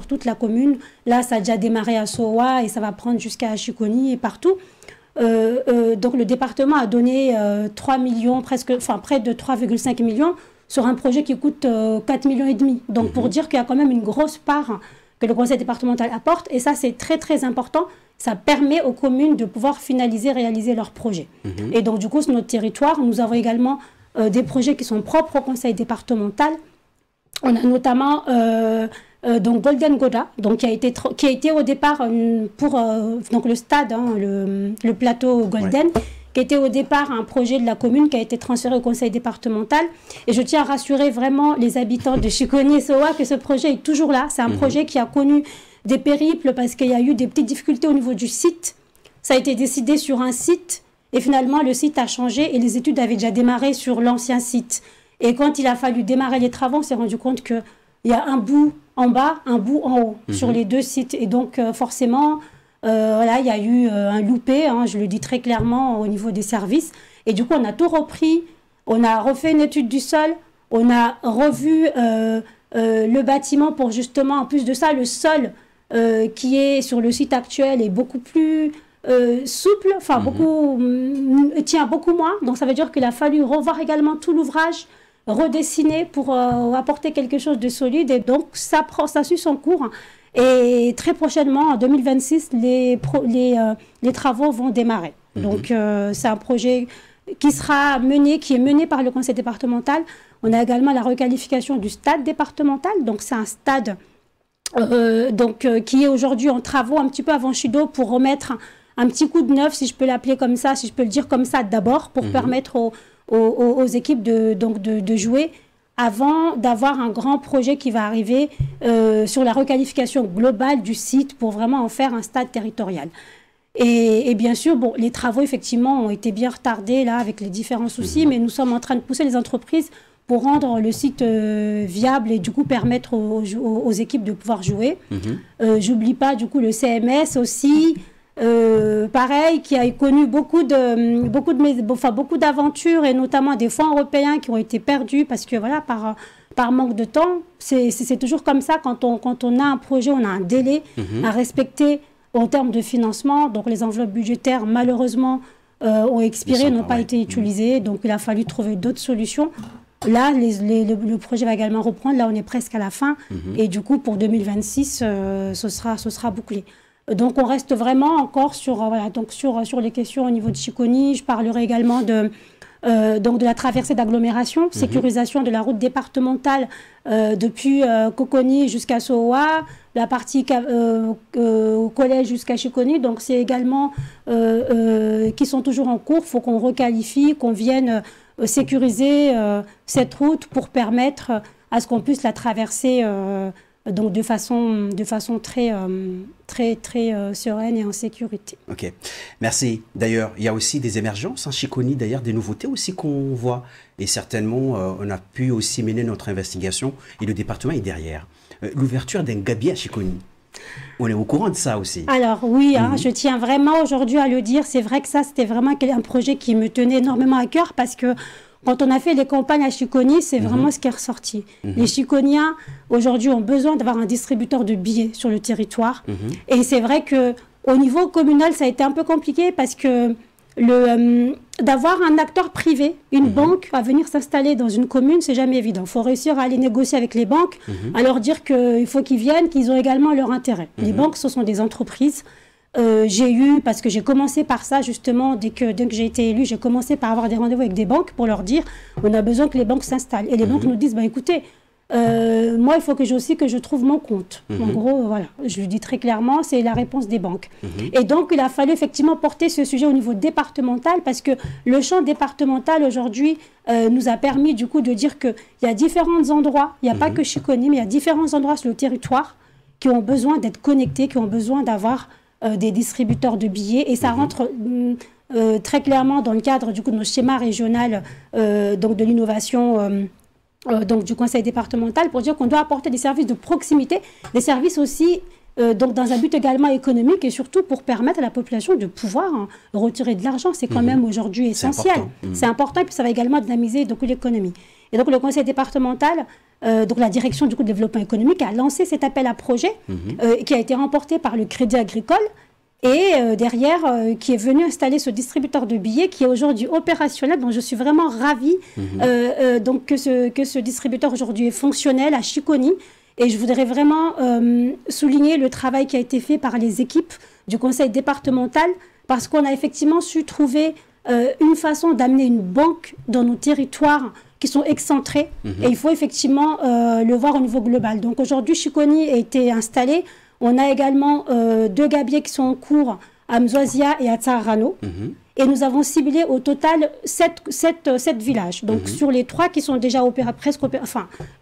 toute la commune. Là, ça a déjà démarré à Sowa et ça va prendre jusqu'à Chikoni et partout. Donc le département a donné 3 millions, près de 3,5 millions sur un projet qui coûte 4,5 millions. Donc, pour dire qu'il y a quand même une grosse part que le conseil départemental apporte. Et ça, c'est très, très important. Ça permet aux communes de pouvoir réaliser leurs projets. Et donc, du coup, sur notre territoire, nous avons également des projets qui sont propres au conseil départemental. On a notamment donc Golden Goda, donc qui a été au départ pour donc le stade, hein, le plateau Golden. Ouais. Qui était au départ un projet de la commune qui a été transféré au conseil départemental. Et je tiens à rassurer vraiment les habitants de Chikoni et Sowa que ce projet est toujours là. C'est un projet qui a connu des périples parce qu'il y a eu des petites difficultés au niveau du site. Ça a été décidé sur un site et finalement le site a changé et les études avaient déjà démarré sur l'ancien site. Et quand il a fallu démarrer les travaux, on s'est rendu compte qu'il y a un bout en bas, un bout en haut sur les deux sites. Et donc forcément... voilà, il y a eu un loupé, hein, je le dis très clairement, au niveau des services. Et du coup, on a tout repris, on a refait une étude du sol, on a revu le bâtiment pour justement, en plus de ça, le sol qui est sur le site actuel est beaucoup plus souple, enfin tient beaucoup moins. Donc ça veut dire qu'il a fallu revoir également tout l'ouvrage, redessiner pour apporter quelque chose de solide. Et donc ça suit son cours. Et très prochainement, en 2026, les travaux vont démarrer. Donc, c'est un projet qui est mené par le conseil départemental. On a également la requalification du stade départemental. Donc, c'est un stade qui est aujourd'hui en travaux un petit peu avant Chido pour remettre un petit coup de neuf, si je peux l'appeler comme ça, si je peux le dire comme ça d'abord, pour permettre aux équipes de jouer avant d'avoir un grand projet qui va arriver sur la requalification globale du site pour vraiment en faire un stade territorial. Et bien sûr, bon, les travaux, effectivement, ont été bien retardés là, avec les différents soucis, mais nous sommes en train de pousser les entreprises pour rendre le site viable et du coup permettre aux équipes de pouvoir jouer. J'oublie pas du coup le CMS aussi, pareil, qui a connu beaucoup d'aventures et notamment des fonds européens qui ont été perdus parce que voilà, par manque de temps. C'est toujours comme ça quand on a un projet, on a un délai à respecter en termes de financement. Donc les enveloppes budgétaires malheureusement ont expiré, n'ont pas été utilisées, donc il a fallu trouver d'autres solutions. Là, le projet va également reprendre. Là, on est presque à la fin. Et du coup, pour 2026, ce sera bouclé. Donc, on reste vraiment encore sur les questions au niveau de Chiconi. Je parlerai également de la traversée d'agglomération, sécurisation de la route départementale depuis Coconi jusqu'à Sowa, la partie au collège jusqu'à Chiconi. Donc, c'est également qui sont toujours en cours. Il faut qu'on requalifie, qu'on vienne sécuriser cette route pour permettre à ce qu'on puisse la traverser donc de façon très sereine et en sécurité. Ok, merci. D'ailleurs, il y a aussi des émergences en Chiconi, d'ailleurs des nouveautés aussi qu'on voit. Et certainement, on a pu aussi mener notre investigation et le département est derrière. L'ouverture d'un gabier à Chiconi. On est au courant de ça aussi. Alors oui, je tiens vraiment aujourd'hui à le dire. C'est vrai que ça, c'était vraiment un projet qui me tenait énormément à cœur parce que quand on a fait les campagnes à Chiconi, c'est vraiment ce qui est ressorti. Les Chiconiens, aujourd'hui, ont besoin d'avoir un distributeur de billets sur le territoire. Et c'est vrai qu'au niveau communal, ça a été un peu compliqué parce que d'avoir un acteur privé, une banque, à venir s'installer dans une commune, c'est jamais évident. Il faut réussir à aller négocier avec les banques, à leur dire qu'il faut qu'ils viennent, qu'ils ont également leur intérêt. Les banques, ce sont des entreprises. Parce que j'ai commencé par ça justement, dès que j'ai été élue, j'ai commencé par avoir des rendez-vous avec des banques pour leur dire on a besoin que les banques s'installent. Et les banques nous disent, écoutez, moi il faut que je trouve mon compte. En gros, voilà, je le dis très clairement, c'est la réponse des banques. Et donc il a fallu effectivement porter ce sujet au niveau départemental parce que le champ départemental aujourd'hui nous a permis du coup de dire qu'il y a différents endroits, il n'y a pas que Chiconi, mais il y a différents endroits sur le territoire qui ont besoin d'être connectés, qui ont besoin d'avoir des distributeurs de billets et ça rentre très clairement dans le cadre du coup de nos schémas régional donc de l'innovation donc du conseil départemental pour dire qu'on doit apporter des services de proximité, des services aussi donc dans un but également économique et surtout pour permettre à la population de pouvoir retirer de l'argent. C'est quand même aujourd'hui essentiel. C'est important et puis ça va également dynamiser donc l'économie. Et donc le conseil départemental, donc la direction du coup de développement économique a lancé cet appel à projet qui a été remporté par le Crédit Agricole et derrière qui est venu installer ce distributeur de billets qui est aujourd'hui opérationnel. Donc je suis vraiment ravie donc que ce distributeur aujourd'hui est fonctionnel à Chiconi. Et je voudrais vraiment souligner le travail qui a été fait par les équipes du conseil départemental parce qu'on a effectivement su trouver une façon d'amener une banque dans nos territoires qui sont excentrés et il faut effectivement le voir au niveau global. Donc aujourd'hui, Chiconi a été installé. On a également 2 gabiers qui sont en cours à Mzwazia et à Tsarano. Et nous avons ciblé au total 7 villages. Donc sur les 3 qui sont déjà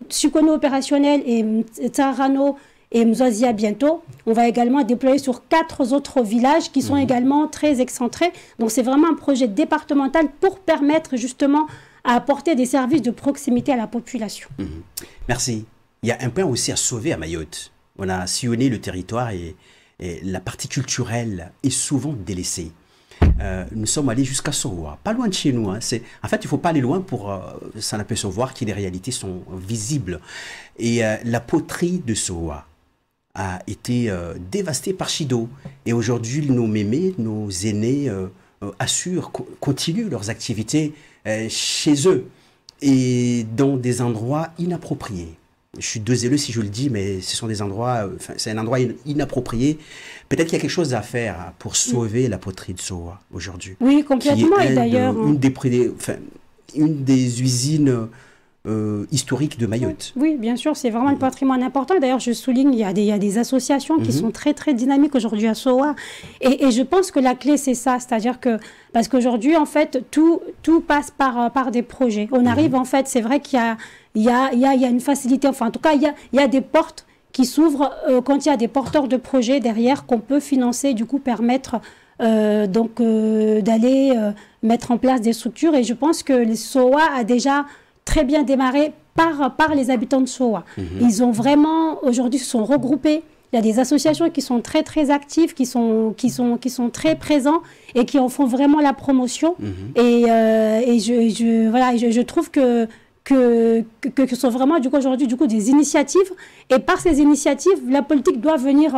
Chiconi opérationnel et Tsarano et Mzwazia bientôt, on va également déployer sur 4 autres villages qui sont également très excentrés. Donc c'est vraiment un projet départemental pour permettre justement à apporter des services de proximité à la population. Merci. Il y a un point aussi à sauver à Mayotte. On a sillonné le territoire et la partie culturelle est souvent délaissée. Nous sommes allés jusqu'à Sowa, pas loin de chez nous. En fait, il ne faut pas aller loin pour s'en apercevoir que les réalités sont visibles. Et la poterie de Sowa a été dévastée par Chido. Et aujourd'hui, nos mémés, nos aînés continuent leurs activités chez eux et dans des endroits inappropriés. Je suis désolé si je le dis, mais ce sont des endroits, c'est un endroit inapproprié. Peut-être qu'il y a quelque chose à faire pour sauver la poterie de Sowa aujourd'hui. Oui, complètement. Et d'ailleurs, une des usines historiques de Mayotte. Oui, bien sûr, c'est vraiment un patrimoine important. D'ailleurs, je souligne, il y a des associations qui sont très, très dynamiques aujourd'hui à Sowa. Et je pense que la clé, c'est ça. C'est-à-dire que, parce qu'aujourd'hui, en fait, tout passe par des projets. On arrive, en fait, c'est vrai qu'il y a une facilité. Enfin, en tout cas, il y a des portes qui s'ouvrent quand il y a des porteurs de projets derrière qu'on peut financer, du coup, permettre d'aller mettre en place des structures. Et je pense que le Sowa a déjà très bien démarré par les habitants de Soa. Ils ont vraiment, aujourd'hui, se sont regroupés. Il y a des associations qui sont très, très actives, qui sont très présents et qui en font vraiment la promotion. Et je trouve que sont vraiment aujourd'hui des initiatives, et par ces initiatives la politique doit venir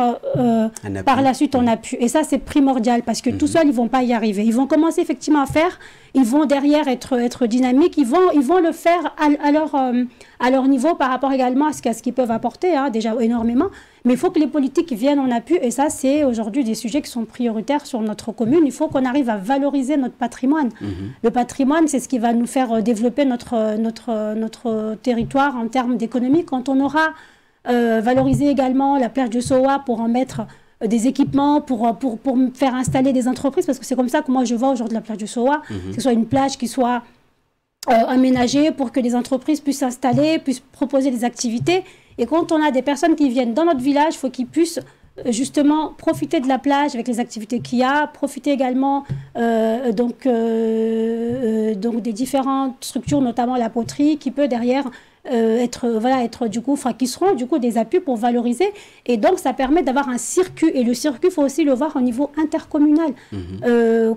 par la suite en appui, et ça c'est primordial parce que tout seul ils vont pas y arriver. Ils vont commencer effectivement à faire, ils vont derrière être dynamiques, ils vont le faire à leur niveau par rapport également à ce qu'ils peuvent apporter, hein, déjà énormément, mais il faut que les politiques viennent en appui, et ça c'est aujourd'hui des sujets qui sont prioritaires sur notre commune. Il faut qu'on arrive à valoriser notre patrimoine. Le patrimoine, c'est ce qui va nous faire développer notre territoire en termes d'économie. Quand on aura valorisé également la plage de Soa pour en mettre des équipements, pour faire installer des entreprises, parce que c'est comme ça que moi je vois aujourd'hui la plage de Soa, que ce soit une plage qui soit aménagée pour que les entreprises puissent s'installer, puissent proposer des activités. Et quand on a des personnes qui viennent dans notre village, il faut qu'ils puissent justement profiter de la plage avec les activités qu'il y a, profiter également donc des différentes structures, notamment la poterie, qui peut derrière qui seront du coup des appuis pour valoriser. Et donc ça permet d'avoir un circuit, et le circuit, il faut aussi le voir au niveau intercommunal.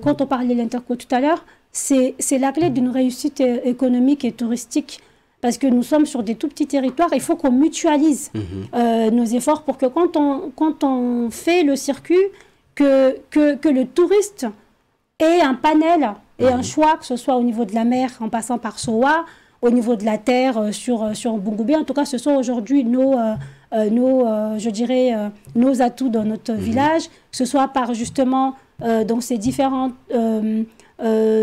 Quand on parlait de l'interco tout à l'heure, c'est la clé d'une réussite économique et touristique. Parce que nous sommes sur des tout petits territoires, il faut qu'on mutualise nos efforts pour que quand on fait le circuit, que le touriste ait un panel et un choix, que ce soit au niveau de la mer en passant par Soa, au niveau de la terre sur Bungoubé. En tout cas, ce sont aujourd'hui nos atouts dans notre village, que ce soit par justement dans ces différents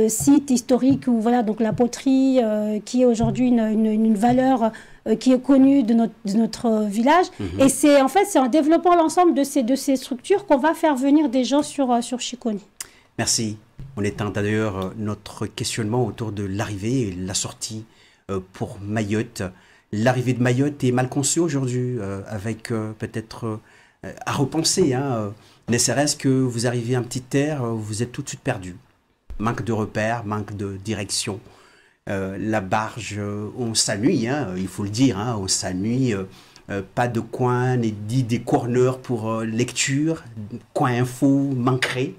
sites historiques, où voilà, donc la poterie qui est aujourd'hui une valeur qui est connue de notre village. Et c'est en développant l'ensemble de ces structures qu'on va faire venir des gens sur Chiconi. Merci. On éteint d'ailleurs notre questionnement autour de l'arrivée et la sortie pour Mayotte. L'arrivée de Mayotte est mal conçue aujourd'hui, avec peut-être à repenser. Ne serait-ce que vous arrivez à une petite terre, vous êtes tout de suite perdu. Manque de repères, manque de direction. La barge, on s'ennuie, il faut le dire, on s'ennuie. Pas de coin, ni des corners pour lecture, coin info manquerait.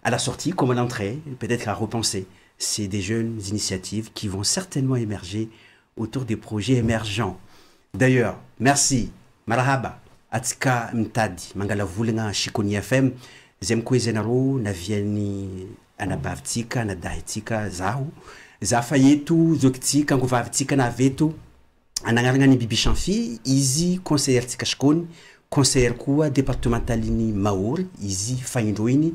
À la sortie, comme à l'entrée, peut-être à repenser. C'est des jeunes initiatives qui vont certainement émerger autour des projets émergents. D'ailleurs, merci. Marahaba. Atika mtadi. Mangala vulinga Chiconi FM. Zemko zenaro na vieni anabavtika na dahitika zahu. Zafa yetu zoktika nguvavtika na veto. Anangaranga ni Bibi Chanfi. Izi conseiller tika Chiconi. Conseiller kuwa départementalini Maori. Izi faindroini.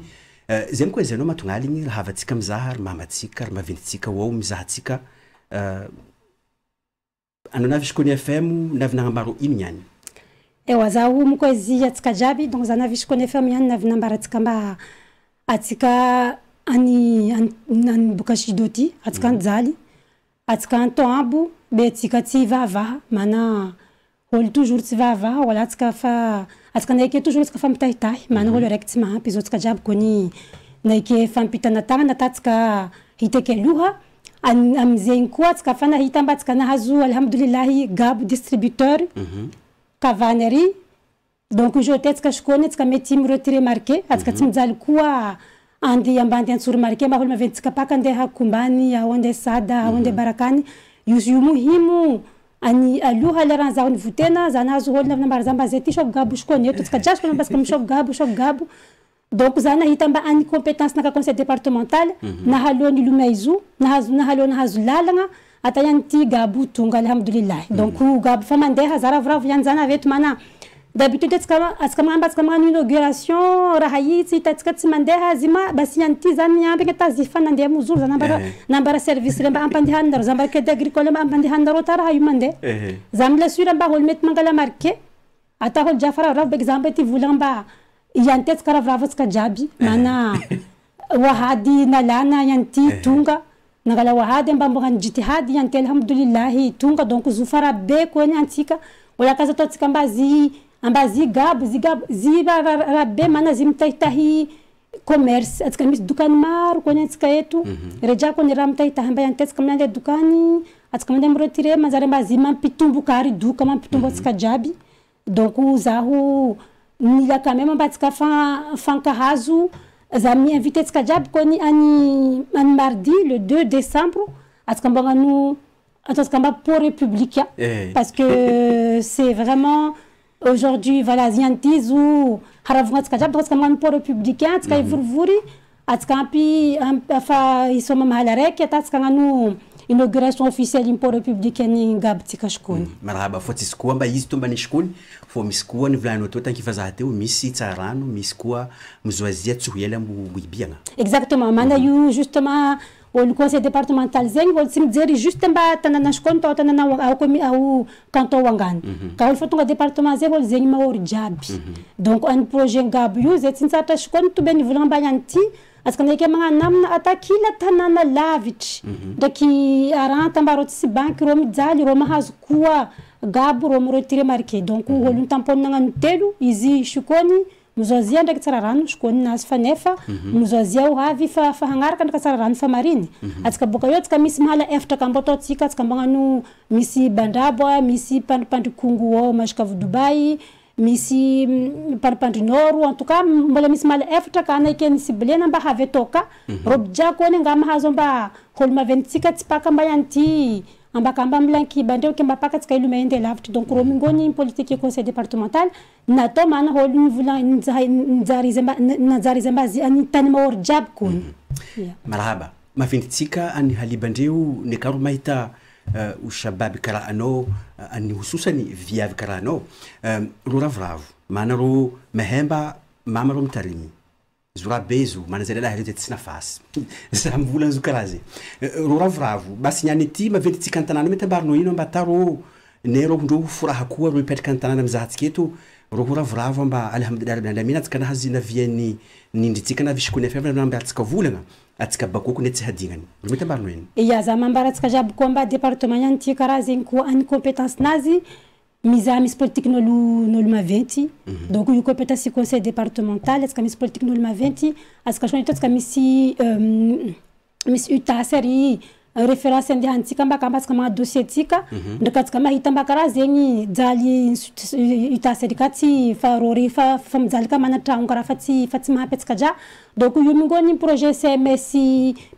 Zem ko zeno matungaligny havatsika mizaha ary mamatsika ary maventsika wao mizahatsika ano navy Chiconi FM navinambaro ino nyany ewa zaho moko izy atsika jiaby donc za navy Chiconi FM nyany navinambaratsika mba atsika ani boka Sidoti atsika anjaly atsika antoambo be atsika tsy vavaha mana olo toujours tsy vavaha wala atsika fa atsika naike toujours atsika fa mitahitahy mana olo raiky tsy mahampy izy atsika jiaby kony naike fampitana tagnana tatsika hitake aloha amizegny koa atsika fa nahita mba atsika nahazo alhamdoulillahi gabo distributeur kavany ary donc jeté atsika Chiconi atsika mety miretirer marqué atsika tsy mijaly koa andy ambany antsoro marqué mba olo maventsika paka andeha kombany ao andeha sada ao andeha barakany io mohimo ani aloha leran zaho nivotena za nahazo olo navinambara za mba zay ty shogo gabo Chiconi eto atsika jasiko mba atsika mishogo gabo donc za nahita mba any compétence naka conseil départemental nahalony lomaizo nahazo lalagna ata ihany ty gabo tonga alhamdoulillahi donc gabo fa mandeha za ravoravo ihany zana aveto mana d'habitude atsika magnano inauguration raha itsy hitatsika tsy mandeha zima basi ihany ty zany miampy tazy fa nandeha mozoro za nambara service le mba ampandehaninareo za mba crédit agricole mba ampandehaninareo ta raha io mandeha za milesure mba olo mety mangala marqué ata olo jiafa ravoravo exemple ty volagna mba ihany ty atsika ravoravo atsika jiaby mana wahady nalana ihany ty tonga nangala wahady mba mbogany jitihady ihany ty alhamdoulillahi tonga donc zo fara be kony antsika wala kaza to atsika mba zi gabo zi rabe mana zi mitahitahy commerce atsika misy dokany maro kony atsika eto reja kony raha mitahitahy mba antetsika amin'ande dokany atsika mandeha miretire manjary mbazy mampitomboka ary doka mampitombo atsika jiaby donc zaho mila quand même mba atsika fankahazo za mi-invité atsika jiaby kony any mardi le 2 décembre atsika mba ngano atsika mba pour républicain parce que c'est vraiment aujourd'hui voilà ziantiz ou haravugna atsika jiaby atsika mba pour républicain atsika ivorivory atsika ampy afa isoma mahala raiky ata atsika ngano inauguration officielle import républicaine ngabo tsika shikony marahaba fa tsisy koa mba izy tombany shikony fo misy koa nivolanao teo tankifa zaha teo misy tsarano misy koa mizoazia tsohela mbibiagna exactement mana io justement le conseil départemental zegny olo tsy mijery juste mba tanana shikony tao tanana au canton wangany ka olo fa tonga département zegny olo zegny mahory jiaby donc un projet ngabo io zay tsy nitsaratra shikony to be nivolagna mba ihany ty atsika ndraiky magnanamina atakila tanàna lavitry ndraiky aranta mba rô tsisy banky rô mijaly rô mahazo koa gabo rô miretire marqué donc olo nitampony nagnano telo izy shikony mizoazia ndraiky tsara rano shikony nazy fa nefa mizoazia ho avy fa hagnaraka ndraiky tsara rano fa mariny atsika boka eo atsika misy mahala efatra ka mbo ataotsika atsika mbagnano misy bandrabo misy pandripandry kongo ao majusk'avy Dubai misy pandripandry nord en tout cas mbola misy mahala efatra ka anaiky ciblena mba havy atao ka roby jiako ony nga mahazo mba holo maventsika tsy paka mba ihany ty ambakamba milankiba ndreo ke mba paka tsika ilomay ande lavitra donc ro mingony politique conseil départemental natao mana holo nivola najariza mba any tany mahory jiaby kony marahaba mavenditsika any halibandreo nekaro mahita ushababy kara anao ani hususani viavy kara anao ro ravoravo mana ro mahemba mama ro mitarimy zura bezo mana zay lehilahy reo tsy nafasy za mivolagna zo karaha zay ro ravoravo basi niany ity mavenditsika an-tanàna mety ambarino ino mba ata ro ne ro ndro foraha koa ro mipetraka an-tanàna mizahatsika eto ro ravoravo mba alhamdulillah rabbil alamin atsika nahazy naviany nindritsika na visy kony afevra mba atsika volagna atsika bakoko ne tsy hadignany ro mety ambarino ino ya za mambara atsika jiaby koa mba département ihany ty karaha zegny koa any compétence nazy miza misy politique n'olo maventy donc io compétence conseil départemental atsika misy politique n'olo maventy atsika shoni to atsika misy UTAS ary référence andehantsika mba kamba atsika magna dossier tsika ndraiky atsika mahita mba karaha zegny jaly UTAS ary ka tsy fa rory fa mijaly ka mana tragno karaha fa tsy mahampy atsika dra donc io mingony projet CMS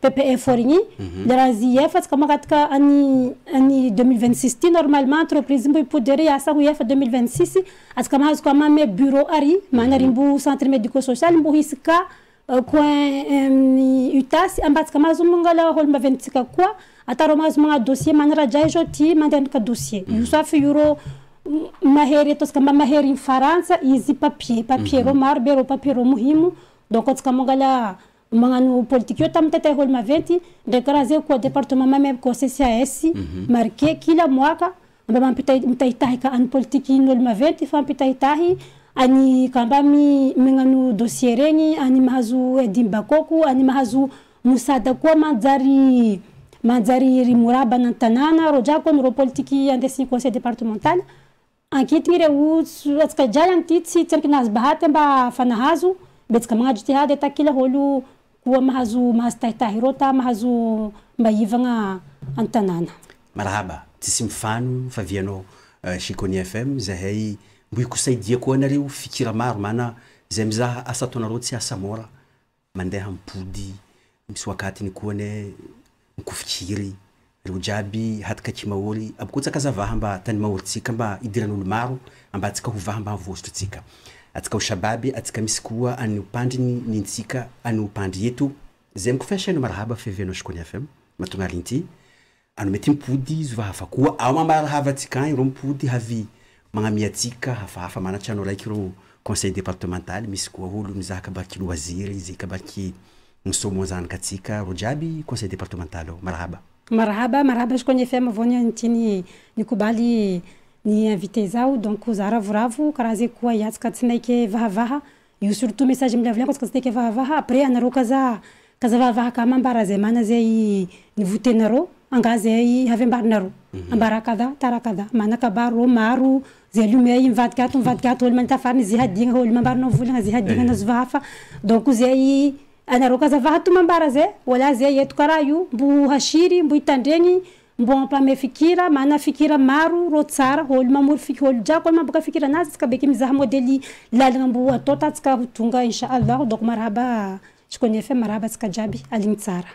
PPF regny le raha ZF atsika magatika any 2026 ty normalement entreprise mbo ipodere asa ho efa 2026 atsika mahazo ka mame bureau ary mana rimbo centre médico social mbo hisy ka coin UTAS ambatsika mahazo mangala holo maventsika koa ataro mahazo magna dossier mana raha jay zao ty mandehanaka dossier io safi euro mahery atosika mba mahery Faransa izy papier ro maro be ro papier ro muhimu donc atsika mangala magnano politique io tamin'ny tetay holo maventy ndraiky karaha zay koa département mamemy koa CCAS marqué kila moaka mba mampitahitahy ka any politique n'olo maventy fa mampitahitahy ani kamba mignano dossier regny ani mahazo edimbakoko ani mahazo musada koa manjary rimoraba nan-tanàna ro jiaby koa ro politique andesiny conseil départemental ankitiny reo atsika jay anty tsy tsarikinazy bahaty mba fanahazo betsika magnadro tihady atakila holo koa mahazo tahitahy ro ta mahazo mba ivagna an-tanàna marahaba tsisy mifano fa vianao Shikony FM zahay mbo ikosaidia koa nareo fikira maro mana zay mizaha asa ataonareo tsy asa mora mandeha mipody misy wakatiny koa ne mikofikiry reo jiaby hataka mahory aboko tsaka zavaha mba tany mahorytsika mba idiran'olo maro amba atsika hovaha mba vosotritsika atsika ho shababy atsika misy koa any upandriny nintsika any upandry eto zay mikofeshaino marahaba fevianao Shikony FM matonga linty ano mety mipody zovahafa koa ao mambarahava atsika ro mipody havy magnamiatsika hafahafa manatra anao raiky ro conseil départemental misy koa olo mizaka baky loisir izy ka baky misomonzanaka atsika ro jiaby conseil départemental marahaba Shikony FM vao ny nikobaly ny invité zao donc za ravoravo karaha zay koa iatsika tsy naiky vahavaha io surtout message milavolako atsika tsy naiky vahavaha après anareo kaza vahavaha ka mambara zay mana zay nivotenareo angazay havembarnaro ambarakada tarakada manakabaro maro zay lumey mivadikato olo mantafariny zay hadigna olo mambarana volagna zay hadigna nazovahafa donc zay anareo kazavaha tomambara zay wala zay eto karaha io mbo hasiry mbo hitandregny mbo ampame fikira mana fikira maro ro tsara olo mamory olo jiaby olo maboaka fikira anazy tsika beky mizaha modely lalagna mbo atao tatsika ho tonga inshallah donc marahaba Shikoni FM marahaba tsika jiaby aligny tsara